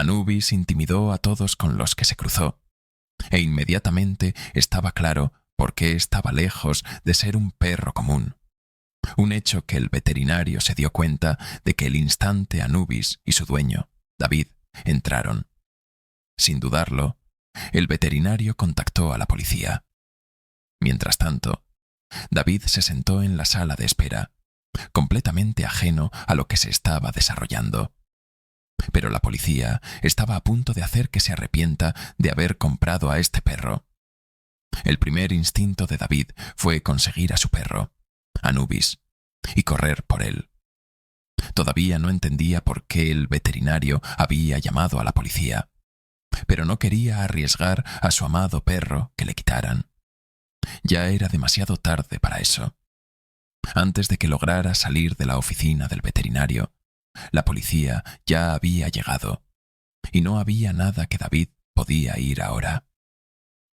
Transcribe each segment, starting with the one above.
Anubis intimidó a todos con los que se cruzó, e inmediatamente estaba claro por qué estaba lejos de ser un perro común. Un hecho que el veterinario se dio cuenta de que el instante Anubis y su dueño, David, entraron. Sin dudarlo, el veterinario contactó a la policía. Mientras tanto, David se sentó en la sala de espera, completamente ajeno a lo que se estaba desarrollando. Pero la policía estaba a punto de hacer que se arrepienta de haber comprado a este perro. El primer instinto de David fue conseguir a su perro, Anubis, y correr por él. Todavía no entendía por qué el veterinario había llamado a la policía, pero no quería arriesgar a su amado perro que le quitaran. Ya era demasiado tarde para eso. Antes de que lograra salir de la oficina del veterinario, la policía ya había llegado, y no había nada que David podía ir ahora.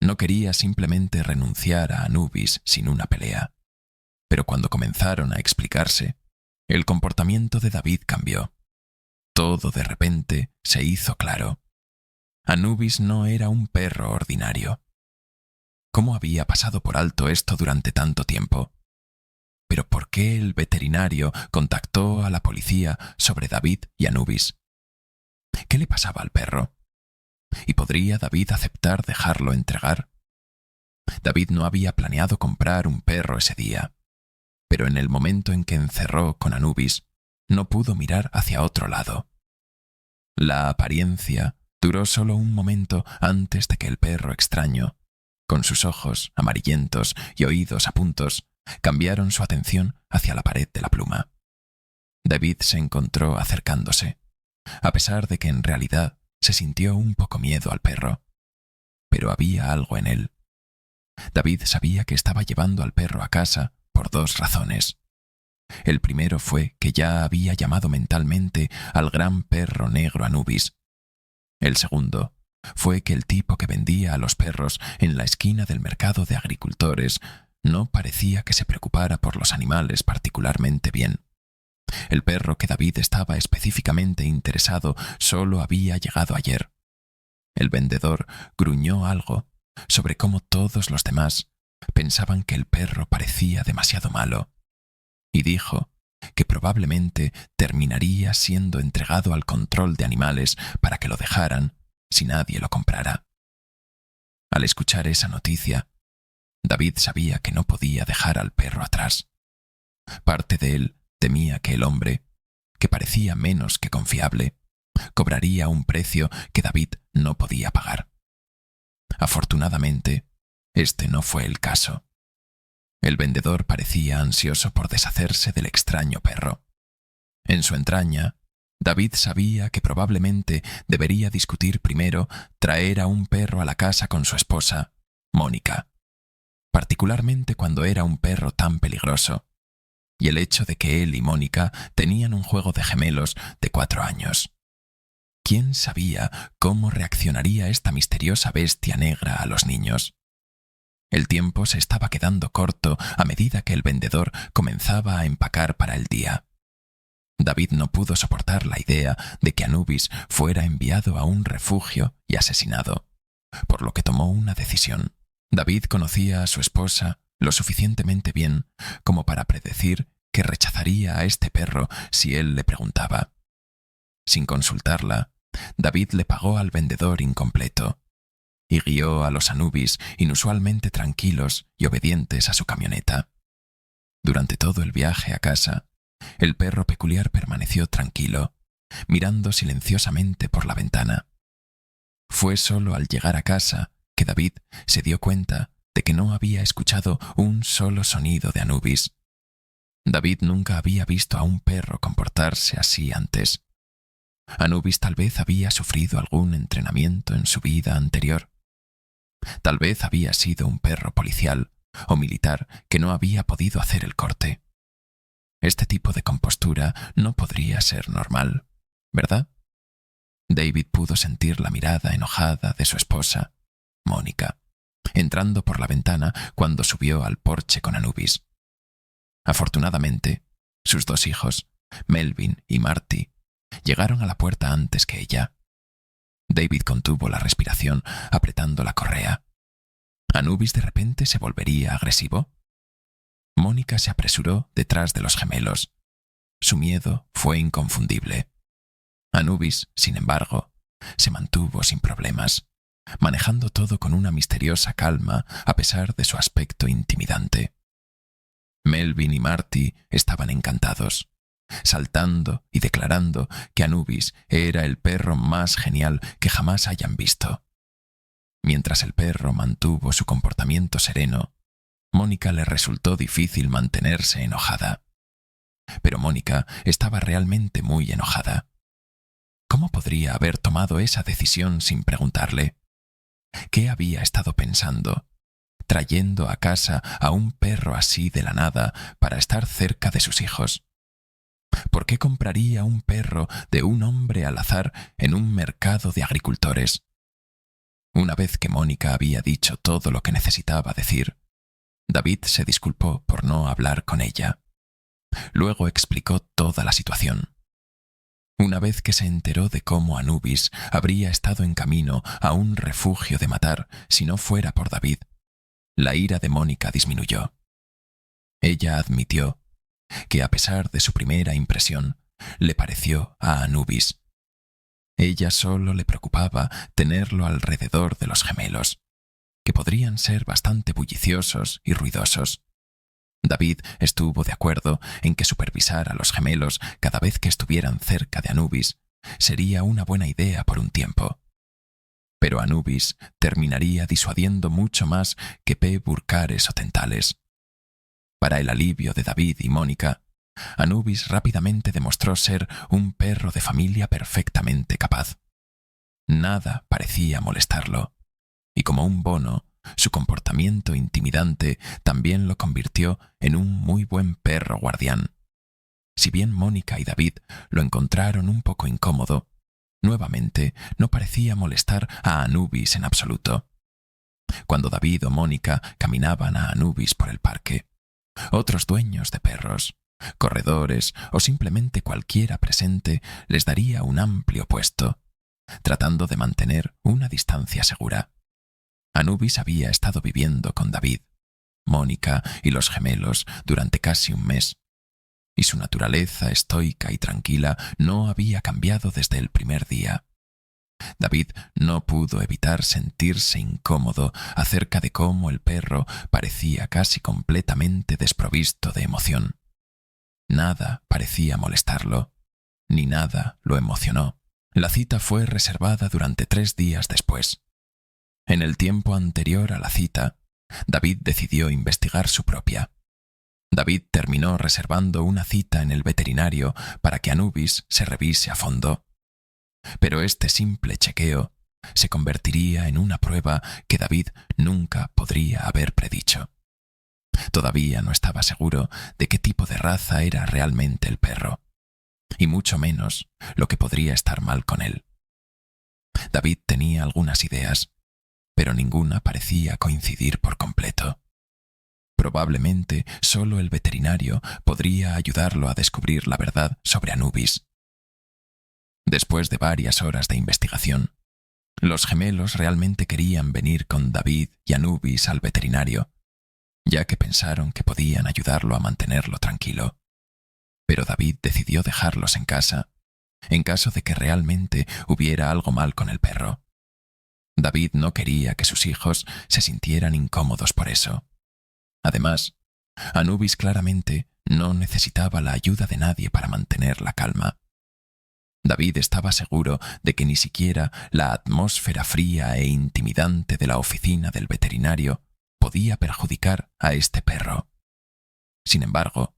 No quería simplemente renunciar a Anubis sin una pelea, pero cuando comenzaron a explicarse, el comportamiento de David cambió. Todo de repente se hizo claro. Anubis no era un perro ordinario. ¿Cómo había pasado por alto esto durante tanto tiempo? ¿Pero por qué el veterinario contactó a la policía sobre David y Anubis? ¿Qué le pasaba al perro? ¿Y podría David aceptar dejarlo entregar? David no había planeado comprar un perro ese día, pero en el momento en que encerró con Anubis, no pudo mirar hacia otro lado. La apariencia duró solo un momento antes de que el perro extraño, con sus ojos amarillentos y oídos a puntos, cambiaron su atención hacia la pared de la pluma. David se encontró acercándose, a pesar de que en realidad se sintió un poco miedo al perro. Pero había algo en él. David sabía que estaba llevando al perro a casa por dos razones. El primero fue que ya había llamado mentalmente al gran perro negro Anubis. El segundo fue que el tipo que vendía a los perros en la esquina del mercado de agricultores no parecía que se preocupara por los animales particularmente bien. El perro que David estaba específicamente interesado solo había llegado ayer. El vendedor gruñó algo sobre cómo todos los demás pensaban que el perro parecía demasiado malo, y dijo que probablemente terminaría siendo entregado al control de animales para que lo dejaran si nadie lo comprara. Al escuchar esa noticia, David sabía que no podía dejar al perro atrás. Parte de él temía que el hombre, que parecía menos que confiable, cobraría un precio que David no podía pagar. Afortunadamente, este no fue el caso. El vendedor parecía ansioso por deshacerse del extraño perro. En su entraña, David sabía que probablemente debería discutir primero traer a un perro a la casa con su esposa, Mónica, particularmente cuando era un perro tan peligroso, y el hecho de que él y Mónica tenían un juego de gemelos de 4 años. ¿Quién sabía cómo reaccionaría esta misteriosa bestia negra a los niños? El tiempo se estaba quedando corto a medida que el vendedor comenzaba a empacar para el día. David no pudo soportar la idea de que Anubis fuera enviado a un refugio y asesinado, por lo que tomó una decisión. David conocía a su esposa lo suficientemente bien como para predecir que rechazaría a este perro si él le preguntaba. Sin consultarla, David le pagó al vendedor incompleto y guió a los Anubis inusualmente tranquilos y obedientes a su camioneta. Durante todo el viaje a casa, el perro peculiar permaneció tranquilo, mirando silenciosamente por la ventana. Fue solo al llegar a casa que David se dio cuenta de que no había escuchado un solo sonido de Anubis. David nunca había visto a un perro comportarse así antes. Anubis tal vez había sufrido algún entrenamiento en su vida anterior. Tal vez había sido un perro policial o militar que no había podido hacer el corte. Este tipo de compostura no podría ser normal, ¿verdad? David pudo sentir la mirada enojada de su esposa, Mónica, entrando por la ventana cuando subió al porche con Anubis. Afortunadamente, sus 2 hijos, Melvin y Marty, llegaron a la puerta antes que ella. David contuvo la respiración, apretando la correa. ¿Anubis de repente se volvería agresivo? Mónica se apresuró detrás de los gemelos. Su miedo fue inconfundible. Anubis, sin embargo, se mantuvo sin problemas, manejando todo con una misteriosa calma a pesar de su aspecto intimidante. Melvin y Marty estaban encantados, saltando y declarando que Anubis era el perro más genial que jamás hayan visto. Mientras el perro mantuvo su comportamiento sereno, Mónica le resultó difícil mantenerse enojada. Pero Mónica estaba realmente muy enojada. ¿Cómo podría haber tomado esa decisión sin preguntarle? ¿Qué había estado pensando, trayendo a casa a un perro así de la nada para estar cerca de sus hijos? ¿Por qué compraría un perro de un hombre al azar en un mercado de agricultores? Una vez que Mónica había dicho todo lo que necesitaba decir, David se disculpó por no hablar con ella. Luego explicó toda la situación. Una vez que se enteró de cómo Anubis habría estado en camino a un refugio de matar si no fuera por David, la ira de Mónica disminuyó. Ella admitió que, a pesar de su primera impresión, le pareció a Anubis. Ella solo le preocupaba tenerlo alrededor de los gemelos, que podrían ser bastante bulliciosos y ruidosos. David estuvo de acuerdo en que supervisar a los gemelos cada vez que estuvieran cerca de Anubis sería una buena idea por un tiempo. Pero Anubis terminaría disuadiendo mucho más que P. Burcares o Tentales. Para el alivio de David y Mónica, Anubis rápidamente demostró ser un perro de familia perfectamente capaz. Nada parecía molestarlo, y como un bono, su comportamiento intimidante también lo convirtió en un muy buen perro guardián. Si bien Mónica y David lo encontraron un poco incómodo, nuevamente no parecía molestar a Anubis en absoluto. Cuando David o Mónica caminaban a Anubis por el parque, otros dueños de perros, corredores o simplemente cualquiera presente les daría un amplio puesto, tratando de mantener una distancia segura. Anubis había estado viviendo con David, Mónica y los gemelos durante casi un mes, y su naturaleza estoica y tranquila no había cambiado desde el primer día. David no pudo evitar sentirse incómodo acerca de cómo el perro parecía casi completamente desprovisto de emoción. Nada parecía molestarlo, ni nada lo emocionó. La cita fue reservada durante 3 días después. En el tiempo anterior a la cita, David decidió investigar su propia. David terminó reservando una cita en el veterinario para que Anubis se revise a fondo. Pero este simple chequeo se convertiría en una prueba que David nunca podría haber predicho. Todavía no estaba seguro de qué tipo de raza era realmente el perro, y mucho menos lo que podría estar mal con él. David tenía algunas ideas, pero ninguna parecía coincidir por completo. Probablemente solo el veterinario podría ayudarlo a descubrir la verdad sobre Anubis. Después de varias horas de investigación, los gemelos realmente querían venir con David y Anubis al veterinario, ya que pensaron que podían ayudarlo a mantenerlo tranquilo. Pero David decidió dejarlos en casa, en caso de que realmente hubiera algo mal con el perro. David no quería que sus hijos se sintieran incómodos por eso. Además, Anubis claramente no necesitaba la ayuda de nadie para mantener la calma. David estaba seguro de que ni siquiera la atmósfera fría e intimidante de la oficina del veterinario podía perjudicar a este perro. Sin embargo,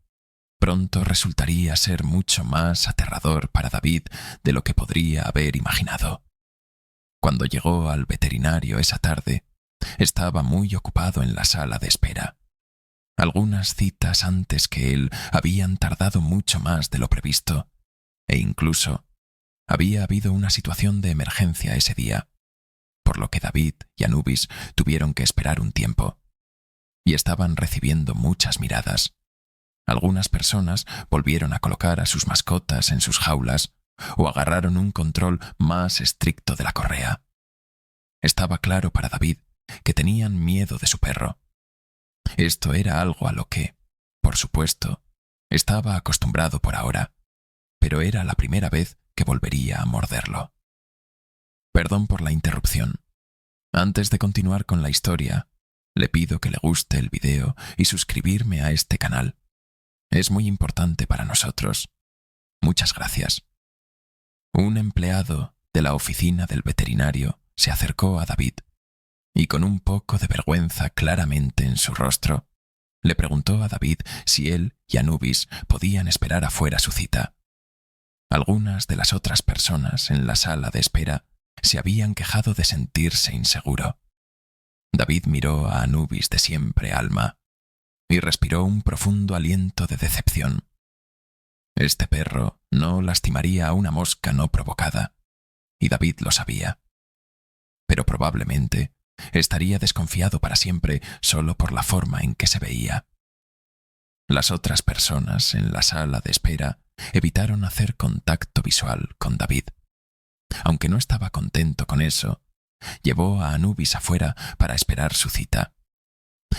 pronto resultaría ser mucho más aterrador para David de lo que podría haber imaginado. Cuando llegó al veterinario esa tarde, estaba muy ocupado en la sala de espera. Algunas citas antes que él habían tardado mucho más de lo previsto, e incluso había habido una situación de emergencia ese día, por lo que David y Anubis tuvieron que esperar un tiempo, y estaban recibiendo muchas miradas. Algunas personas volvieron a colocar a sus mascotas en sus jaulas o agarraron un control más estricto de la correa. Estaba claro para David que tenían miedo de su perro. Esto era algo a lo que, por supuesto, estaba acostumbrado por ahora, pero era la primera vez que volvería a morderlo. Perdón por la interrupción. Antes de continuar con la historia, le pido que le guste el video y suscribirme a este canal. Es muy importante para nosotros. Muchas gracias. Un empleado de la oficina del veterinario se acercó a David y con un poco de vergüenza claramente en su rostro, le preguntó a David si él y Anubis podían esperar afuera su cita. Algunas de las otras personas en la sala de espera se habían quejado de sentirse inseguro. David miró a Anubis de siempre alma y respiró un profundo aliento de decepción. Este perro no lastimaría a una mosca no provocada, y David lo sabía. Pero probablemente estaría desconfiado para siempre solo por la forma en que se veía. Las otras personas en la sala de espera evitaron hacer contacto visual con David. Aunque no estaba contento con eso, llevó a Anubis afuera para esperar su cita.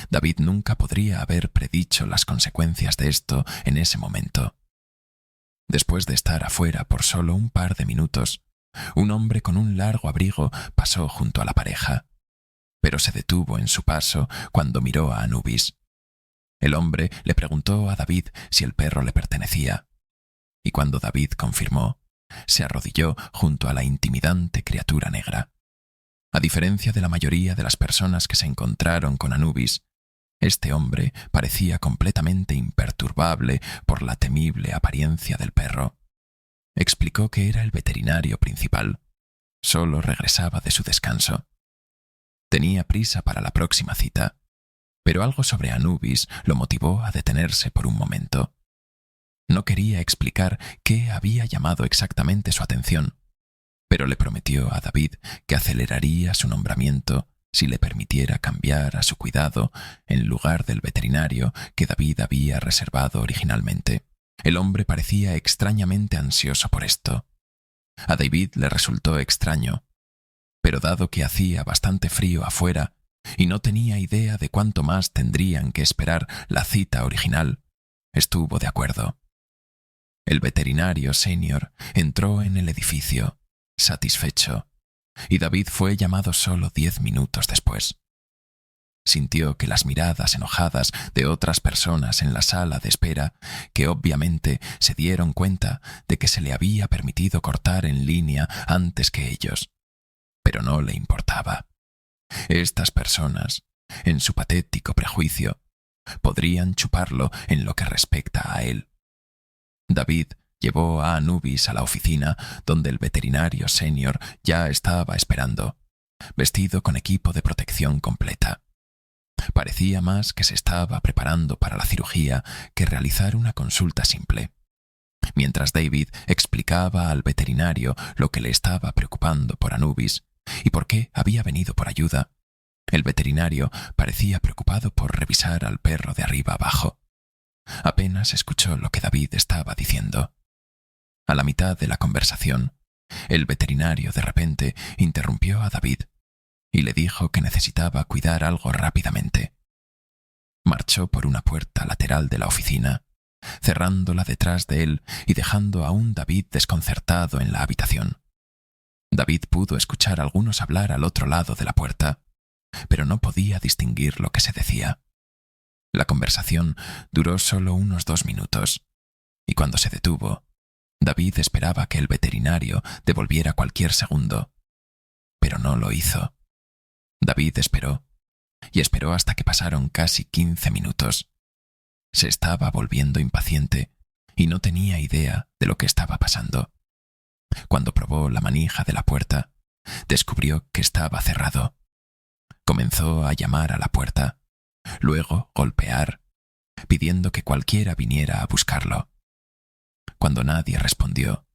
David nunca podría haber predicho las consecuencias de esto en ese momento. Después de estar afuera por solo un par de minutos, un hombre con un largo abrigo pasó junto a la pareja, pero se detuvo en su paso cuando miró a Anubis. El hombre le preguntó a David si el perro le pertenecía, y cuando David confirmó, se arrodilló junto a la intimidante criatura negra. A diferencia de la mayoría de las personas que se encontraron con Anubis, este hombre parecía completamente imperturbable por la temible apariencia del perro. Explicó que era el veterinario principal. Solo regresaba de su descanso. Tenía prisa para la próxima cita, pero algo sobre Anubis lo motivó a detenerse por un momento. No quería explicar qué había llamado exactamente su atención, pero le prometió a David que aceleraría su nombramiento si le permitiera cambiar a su cuidado en lugar del veterinario que David había reservado originalmente. El hombre parecía extrañamente ansioso por esto. A David le resultó extraño, pero dado que hacía bastante frío afuera y no tenía idea de cuánto más tendrían que esperar la cita original, estuvo de acuerdo. El veterinario senior entró en el edificio, satisfecho, y David fue llamado solo 10 minutos después. Sintió que las miradas enojadas de otras personas en la sala de espera, que obviamente se dieron cuenta de que se le había permitido cortar en línea antes que ellos, pero no le importaba. Estas personas, en su patético prejuicio, podrían chuparlo en lo que respecta a él. David llevó a Anubis a la oficina donde el veterinario senior ya estaba esperando, vestido con equipo de protección completa. Parecía más que se estaba preparando para la cirugía que realizar una consulta simple. Mientras David explicaba al veterinario lo que le estaba preocupando por Anubis y por qué había venido por ayuda, el veterinario parecía preocupado por revisar al perro de arriba abajo. Apenas escuchó lo que David estaba diciendo. A la mitad de la conversación, el veterinario de repente interrumpió a David y le dijo que necesitaba cuidar algo rápidamente. Marchó por una puerta lateral de la oficina, cerrándola detrás de él y dejando a un David desconcertado en la habitación. David pudo escuchar a algunos hablar al otro lado de la puerta, pero no podía distinguir lo que se decía. La conversación duró solo unos 2 minutos, y cuando se detuvo, David esperaba que el veterinario devolviera cualquier segundo, pero no lo hizo. David esperó, y esperó hasta que pasaron casi 15 minutos. Se estaba volviendo impaciente y no tenía idea de lo que estaba pasando. Cuando probó la manija de la puerta, descubrió que estaba cerrado. Comenzó a llamar a la puerta, luego golpear, pidiendo que cualquiera viniera a buscarlo. Cuando nadie respondió,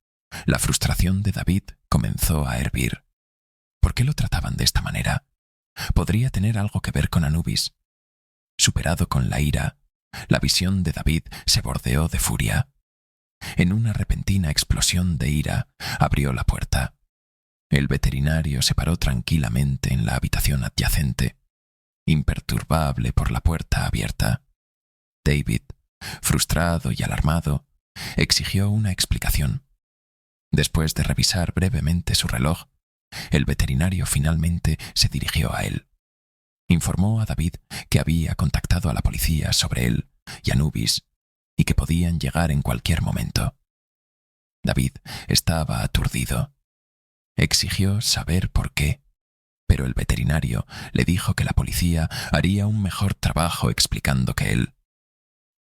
la frustración de David comenzó a hervir. ¿Por qué lo trataban de esta manera? ¿Podría tener algo que ver con Anubis? Superado con la ira, la visión de David se bordeó de furia. En una repentina explosión de ira, abrió la puerta. El veterinario se paró tranquilamente en la habitación adyacente, imperturbable por la puerta abierta. David, frustrado y alarmado, exigió una explicación. Después de revisar brevemente su reloj, el veterinario finalmente se dirigió a él. Informó a David que había contactado a la policía sobre él y Anubis y que podían llegar en cualquier momento. David estaba aturdido. Exigió saber por qué, pero el veterinario le dijo que la policía haría un mejor trabajo explicando que él.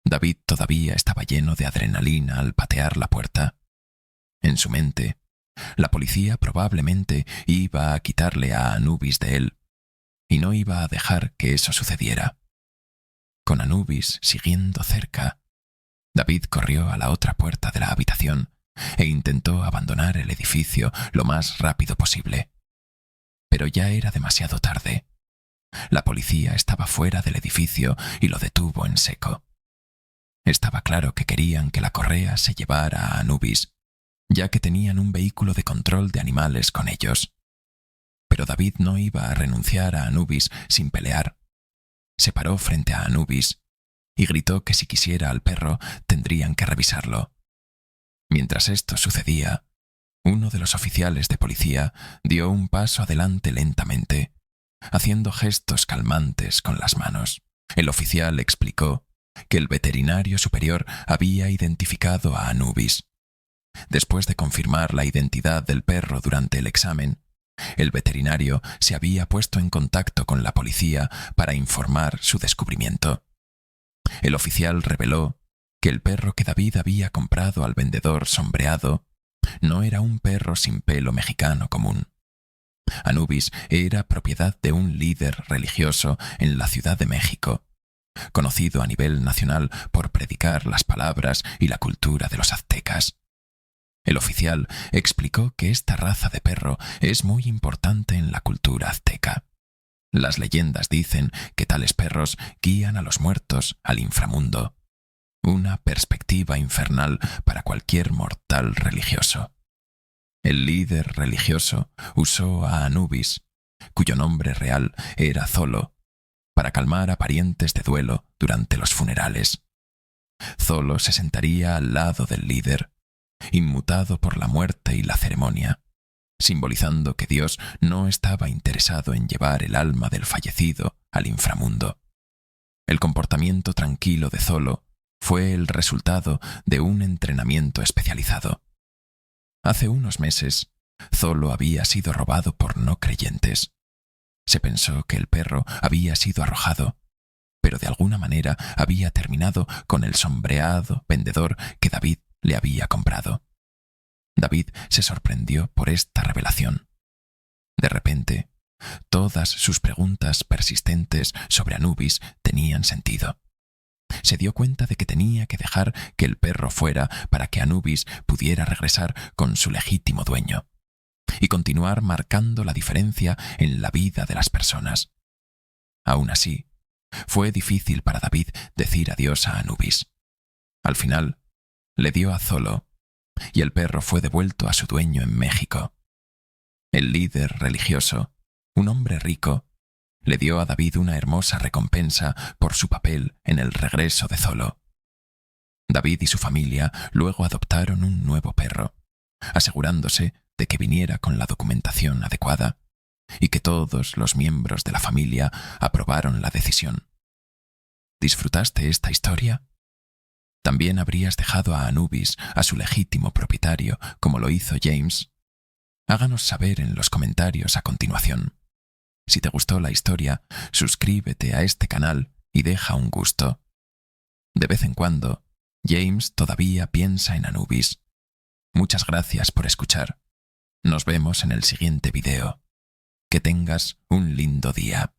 David todavía estaba lleno de adrenalina al patear la puerta. En su mente, la policía probablemente iba a quitarle a Anubis de él, y no iba a dejar que eso sucediera. Con Anubis siguiendo cerca, David corrió a la otra puerta de la habitación e intentó abandonar el edificio lo más rápido posible. Pero ya era demasiado tarde. La policía estaba fuera del edificio y lo detuvo en seco. Estaba claro que querían que la correa se llevara a Anubis, ya que tenían un vehículo de control de animales con ellos. Pero David no iba a renunciar a Anubis sin pelear. Se paró frente a Anubis y gritó que si quisiera al perro tendrían que revisarlo. Mientras esto sucedía, uno de los oficiales de policía dio un paso adelante lentamente, haciendo gestos calmantes con las manos. El oficial explicó que el veterinario superior había identificado a Anubis. Después de confirmar la identidad del perro durante el examen, el veterinario se había puesto en contacto con la policía para informar su descubrimiento. El oficial reveló que el perro que David había comprado al vendedor sombreado no era un perro sin pelo mexicano común. Anubis era propiedad de un líder religioso en la Ciudad de México, conocido a nivel nacional por predicar las palabras y la cultura de los aztecas. El oficial explicó que esta raza de perro es muy importante en la cultura azteca. Las leyendas dicen que tales perros guían a los muertos al inframundo, una perspectiva infernal para cualquier mortal religioso. El líder religioso usó a Anubis, cuyo nombre real era Zolo, para calmar a parientes de duelo durante los funerales. Zolo se sentaría al lado del líder, inmutado por la muerte y la ceremonia, simbolizando que Dios no estaba interesado en llevar el alma del fallecido al inframundo. El comportamiento tranquilo de Zolo fue el resultado de un entrenamiento especializado. Hace unos meses, Zolo había sido robado por no creyentes. Se pensó que el perro había sido arrojado, pero de alguna manera había terminado con el sombreado vendedor que David le había comprado. David se sorprendió por esta revelación. De repente, todas sus preguntas persistentes sobre Anubis tenían sentido. Se dio cuenta de que tenía que dejar que el perro fuera para que Anubis pudiera regresar con su legítimo dueño y continuar marcando la diferencia en la vida de las personas. Aún así, fue difícil para David decir adiós a Anubis. Al final, le dio a Zolo, y el perro fue devuelto a su dueño en México. El líder religioso, un hombre rico, le dio a David una hermosa recompensa por su papel en el regreso de Zolo. David y su familia luego adoptaron un nuevo perro, asegurándose de que viniera con la documentación adecuada y que todos los miembros de la familia aprobaron la decisión. ¿Disfrutaste esta historia? ¿También habrías dejado a Anubis a su legítimo propietario como lo hizo James? Háganos saber en los comentarios a continuación. Si te gustó la historia, suscríbete a este canal y deja un gusto. De vez en cuando, James todavía piensa en Anubis. Muchas gracias por escuchar. Nos vemos en el siguiente video. Que tengas un lindo día.